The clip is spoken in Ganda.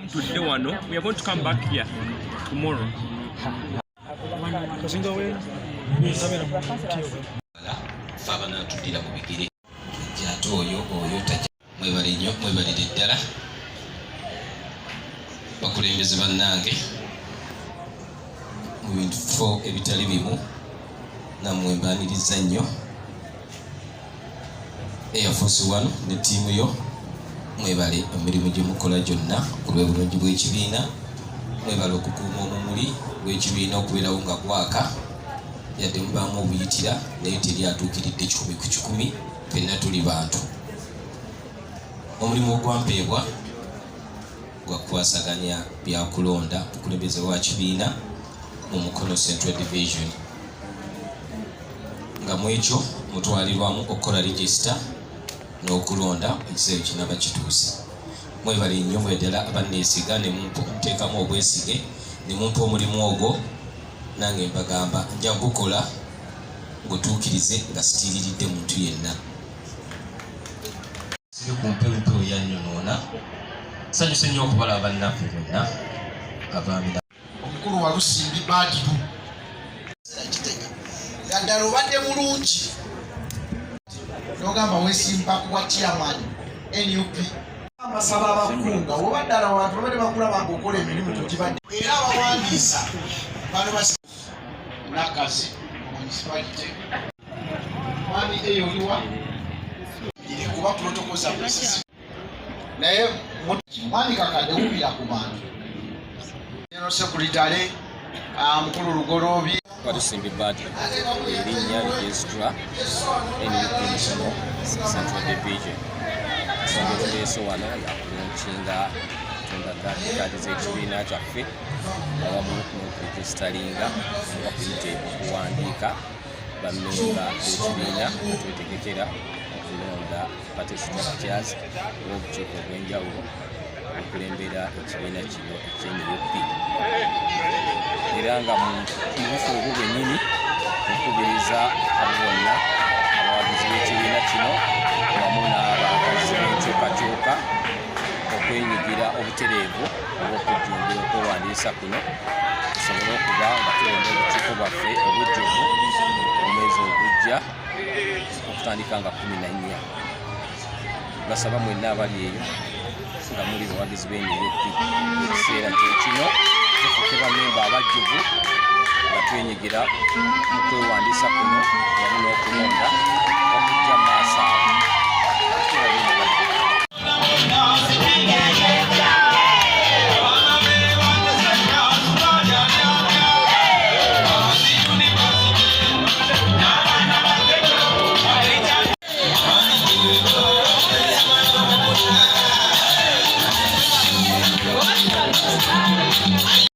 today one. We are going to come back here tomorrow. Fabana tudira mu bigere jato oyo tajja mwebale nnyo mwebalire ddala bakulembeze bannange mu bintu ebitali bimu nammwe mbaniriza nnyo Air Force One ne ttiimu yo mwebale emirimu gye mukola gyonna ku lw'obulungi bw'ekibiina mwebale okukuuma omumuli w'ekibiina okubeerawo nga gwaka yadde mubaamu obuyitira naye teryatuukiridde 100 ku 100 ffenna tuli bantu omulimu ogwampeebwa gwa kukwasaganya byakulonda okulembeze wa kibiina mu Mukono Central Division nga mu ekyo mutwalirwamu okukola register n'okulonda ekiseera kinaba kituuse mwebale nnyo bweddala abanneesiga ne muteekamu obwesige ne mumpa omulimu ogwo nange mbagamba nja gukola ngutuukirize nga sitiiriridde muntu yenna siri ku mpewo yannyonoona sanyuse nnyo okubalaba bannaffe bonna abaamira omukulu wa Lusimbi Badiru naddala obadde mulungi n'ogamba weesimba kuwa chairman NUP amasaba abakunga oba ddala abantu babadde bakulaba ng'okola emirimu togibadde era abawandiisa bano nakazi municipality mwami eyo oliwa iri kuba protocol za presisi naye mwami kakadde wubira ku bantu general secretary mukulu Lugoloobi Lusimbi Badiru erinnya ligezitula NUP Central Division ensonga etuleese wano yakulunkinga kaadi z'ekibiina kyaffe awamu n'okuregisitalinga oba kuyite okuwandiika bammemba b'ekibiina twetegekera okulonda party structures olw'obukiiko obw'enjawulo okulembera ekibiina kino ekye-NUP era nga mu bufu obwo bwennyini okubiriza abo bonna abawagizi b'ekibiina kino wamu n'abakazi b'enkyukakyuka okwenyigira obutereevu obw'okujjumbira okwewandiisa kuno tusobole okuba nga tulonda obukiiko bwaffe obujjuvu omwezi ogujja okutandika nga 14 basaba mwenna abali eyo nga muli bawagizi b'NUP ekiseera kyekino tufuke bammemba abajjuvu nga twenyigira mu kwewandiisa kuno wamu n'okulonda okujja mu maaso awo.